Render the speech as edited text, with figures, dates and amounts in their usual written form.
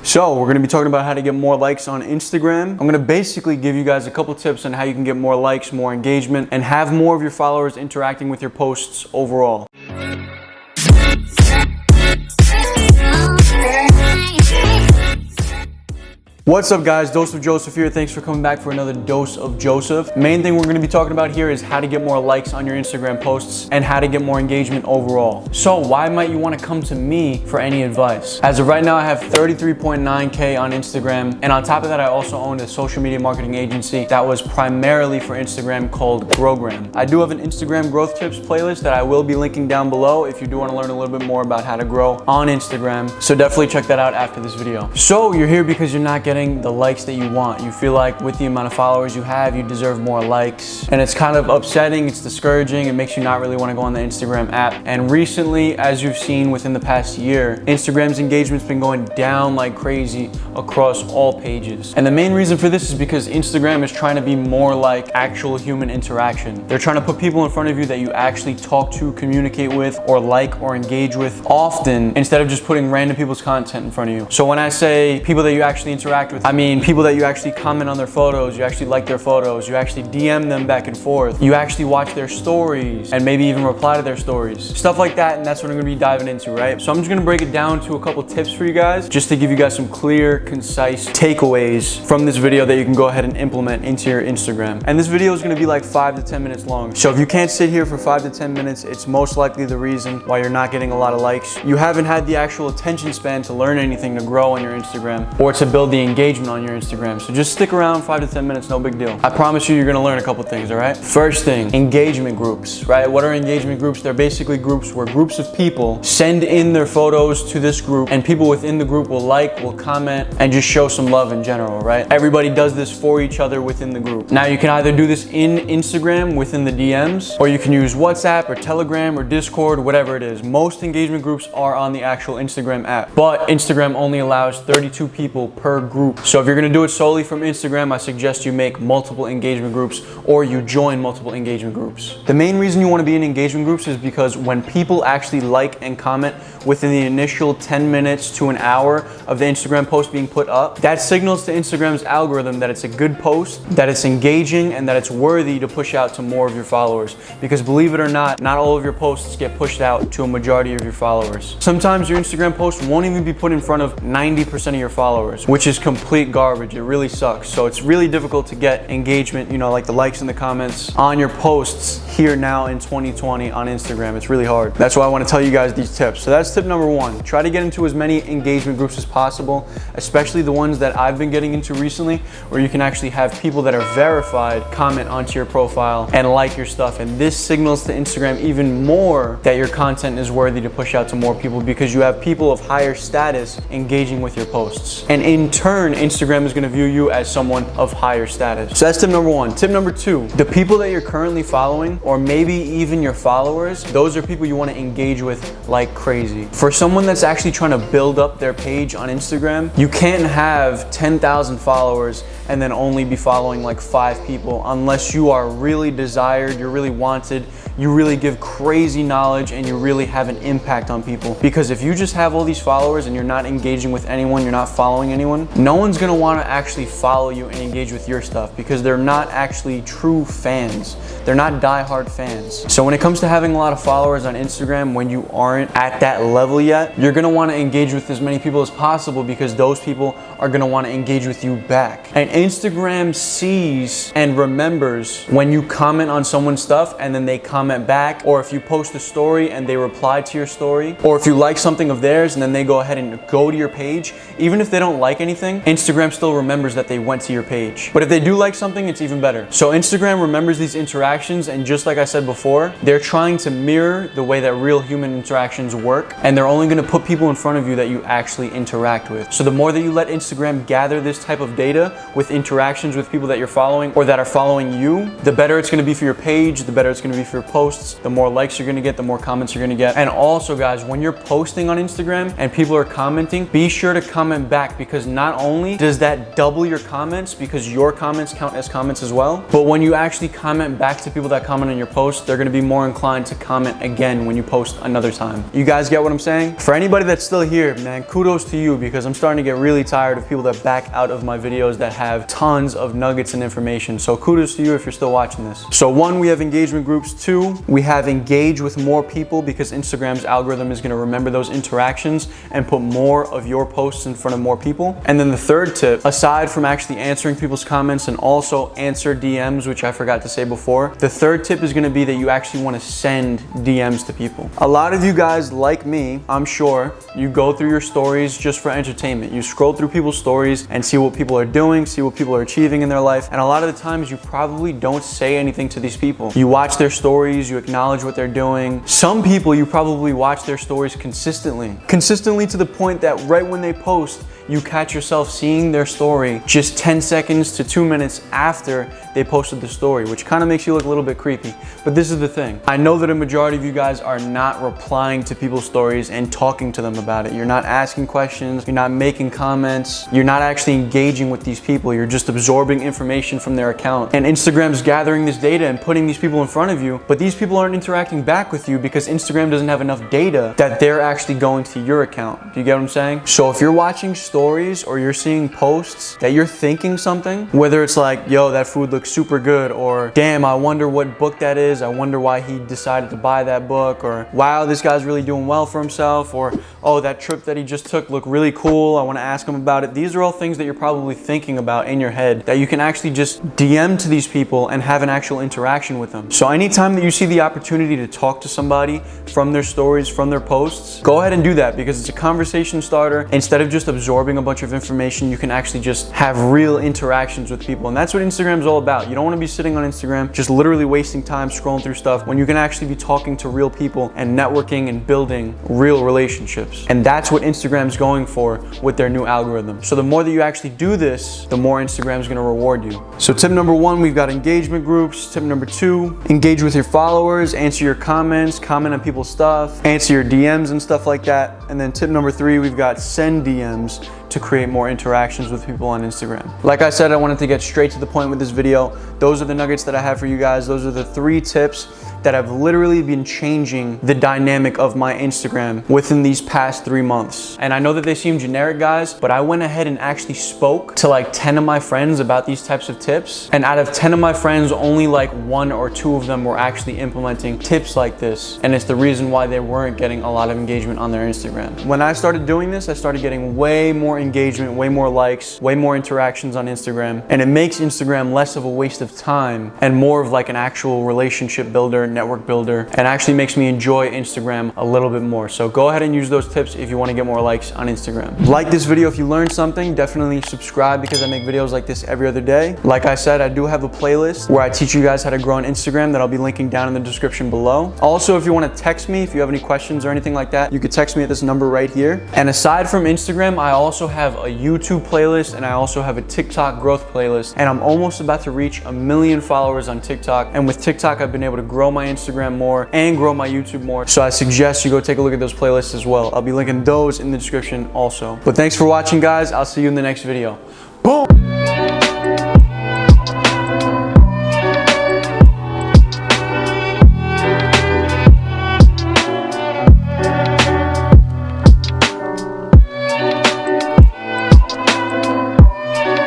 So we're going to be talking about how to get more likes on Instagram. I'm going to basically give you guys a couple tips on how you can get more likes, more engagement, and have more of your followers interacting with your posts overall. What's up guys, Dose of Joseph here. Thanks for coming back for another Dose of Joseph. Main thing we're going to be talking about here is how to get more likes on your Instagram posts and how to get more engagement overall. So why might you want to come to me for any advice? As of right now, I have 33.9K on Instagram, and on top of that, I also own a social media marketing agency that was primarily for Instagram called Growgram. I do have an Instagram growth tips playlist that I will be linking down below if you do want to learn a little bit more about how to grow on Instagram. So definitely check that out after this video. So you're here because you're not getting the likes that you want. You feel like with the amount of followers you have, you deserve more likes, and it's kind of upsetting, it's discouraging, it makes you not really want to go on the Instagram app. And recently, as you've seen within the past year, Instagram's engagement's been going down like crazy across all pages. And the main reason for this is because Instagram is trying to be more like actual human interaction. They're trying to put people in front of you that you actually talk to, communicate with, or like or engage with often, instead of just putting random people's content in front of you. So when I say people that you actually interact with, I mean people that you actually comment on their photos, you actually like their photos, you actually DM them back and forth, you actually watch their stories and maybe even reply to their stories. Stuff like that, and that's what I'm gonna be diving into, right? So I'm just gonna break it down to a couple tips for you guys, just to give you guys some clear, concise takeaways from this video that you can go ahead and implement into your Instagram. And this video is gonna be like 5 to 10 minutes long. So if you can't sit here for 5 to 10 minutes, it's most likely the reason why you're not getting a lot of likes. You haven't had the actual attention span to learn anything to grow on your Instagram or to build the engagement on your Instagram. So just stick around 5 to 10 minutes, no big deal. I promise you, you're gonna learn a couple things, all right? First thing, engagement groups, right? What are engagement groups? They're basically groups where groups of people send in their photos to this group, and people within the group will like, will comment, and just show some love in general, right? Everybody does this for each other within the group. Now you can either do this in Instagram within the DMs, or you can use WhatsApp or Telegram or Discord, whatever it is. Most engagement groups are on the actual Instagram app, but Instagram only allows 32 people per group. So if you're gonna do it solely from Instagram, I suggest you make multiple engagement groups or you join multiple engagement groups. The main reason you want to be in engagement groups is because when people actually like and comment within the initial 10 minutes to an hour of the Instagram post being put up, that signals to Instagram's algorithm that it's a good post, that it's engaging, and that it's worthy to push out to more of your followers. Because believe it or not all of your posts get pushed out to a majority of your followers. Sometimes your Instagram post won't even be put in front of 90% of your followers, which is complete garbage. It really sucks. So it's really difficult to get engagement, you know, like the likes and the comments on your posts here now in 2020 on Instagram. It's really hard. That's why I want to tell you guys these tips. So that's tip number one. Try to get into as many engagement groups as possible, especially the ones that I've been getting into recently, where you can actually have people that are verified comment onto your profile and like your stuff. And this signals to Instagram even more that your content is worthy to push out to more people, because you have people of higher status engaging with your posts. And in turn, Instagram is going to view you as someone of higher status. So that's tip number one. Tip number two, the people that you're currently following, or maybe even your followers, those are people you want to engage with like crazy. For someone that's actually trying to build up their page on Instagram, you can't have 10,000 followers and then only be following like 5 people unless you are really desired, you're really wanted, you really give crazy knowledge, and you really have an impact on people. Because if you just have all these followers and you're not engaging with anyone, you're not following anyone, no one's gonna wanna actually follow you and engage with your stuff, because they're not actually true fans. They're not diehard fans. So when it comes to having a lot of followers on Instagram, when you aren't at that level yet, you're gonna wanna engage with as many people as possible, because those people are gonna wanna engage with you back. And Instagram sees and remembers when you comment on someone's stuff and then they comment back, or if you post a story and they reply to your story, or if you like something of theirs and then they go ahead and go to your page. Even if they don't like anything, Instagram still remembers that they went to your page. But if they do like something, it's even better. So Instagram remembers these interactions, and just like I said before, they're trying to mirror the way that real human interactions work, and they're only gonna put people in front of you that you actually interact with. So the more that you let Instagram gather this type of data with interactions with people that you're following or that are following you, the better it's gonna be for your page, the better it's gonna be for your post, posts, the more likes you're gonna get, the more comments you're gonna get. And also guys, when you're posting on Instagram and people are commenting, be sure to comment back, because not only does that double your comments, because your comments count as comments as well, but when you actually comment back to people that comment on your post, they're gonna be more inclined to comment again when you post another time. You guys get what I'm saying? For anybody that's still here, man, kudos to you, because I'm starting to get really tired of people that back out of my videos that have tons of nuggets and information. So kudos to you if you're still watching this. So 1, we have engagement groups. 2, we have engage with more people, because Instagram's algorithm is gonna remember those interactions and put more of your posts in front of more people. And then the third tip, aside from actually answering people's comments and also answer DMs, which I forgot to say before, the third tip is gonna be that you actually wanna send DMs to people. A lot of you guys, like me, I'm sure, you go through your stories just for entertainment. You scroll through people's stories and see what people are doing, see what people are achieving in their life. And a lot of the times you probably don't say anything to these people. You watch their stories, you acknowledge what they're doing. Some people, you probably watch their stories consistently to the point that right when they post, you catch yourself seeing their story just 10 seconds to 2 minutes after they posted the story, which kind of makes you look a little bit creepy. But this is the thing. I know that a majority of you guys are not replying to people's stories and talking to them about it. You're not asking questions, you're not making comments, you're not actually engaging with these people. You're just absorbing information from their account. And Instagram's gathering this data and putting these people in front of you, but these people aren't interacting back with you because Instagram doesn't have enough data that they're actually going to your account. Do you get what I'm saying? So if you're watching stories or you're seeing posts that you're thinking something, whether it's like, yo, that food looks super good, or damn, I wonder what book that is, I wonder why he decided to buy that book, or wow, this guy's really doing well for himself, or oh, that trip that he just took looked really cool, I want to ask him about it. These are all things that you're probably thinking about in your head that you can actually just DM to these people and have an actual interaction with them. So anytime that you see the opportunity to talk to somebody from their stories, from their posts, go ahead and do that, because it's a conversation starter. Instead of just absorbing a bunch of information, you can actually just have real interactions with people. And that's what Instagram's all about. You don't want to be sitting on Instagram just literally wasting time scrolling through stuff when you can actually be talking to real people and networking and building real relationships. And that's what Instagram's going for with their new algorithm. So the more that you actually do this, the more Instagram's going to reward you. So tip number 1, we've got engagement groups. Tip number 2, engage with your followers, answer your comments, comment on people's stuff, answer your DMs and stuff like that. And then tip number 3, we've got send DMs to create more interactions with people on Instagram. Like I said, I wanted to get straight to the point with this video. Those are the nuggets that I have for you guys. Those are the 3 tips that have literally been changing the dynamic of my Instagram within these past 3 months. And I know that they seem generic, guys, but I went ahead and actually spoke to like 10 of my friends about these types of tips. And out of 10 of my friends, only like 1 or 2 of them were actually implementing tips like this. And it's the reason why they weren't getting a lot of engagement on their Instagram. When I started doing this, I started getting way more engagement, way more likes, way more interactions on Instagram. And it makes Instagram less of a waste of time and more of like an actual relationship builder, network builder, and actually makes me enjoy Instagram a little bit more. So go ahead and use those tips if you want to get more likes on Instagram. Like this video if you learned something. Definitely subscribe, because I make videos like this every other day. Like I said, I do have a playlist where I teach you guys how to grow on Instagram that I'll be linking down in the description below. Also, if you want to text me, if you have any questions or anything like that, you could text me at this number right here. And aside from Instagram, I also have a YouTube playlist and I also have a TikTok growth playlist. And I'm almost about to reach 1 million followers on TikTok. And with TikTok, I've been able to grow my Instagram more and grow my YouTube more. So I suggest you go take a look at those playlists as well. I'll be linking those in the description also. But thanks for watching, guys. I'll see you in the next video. Boom!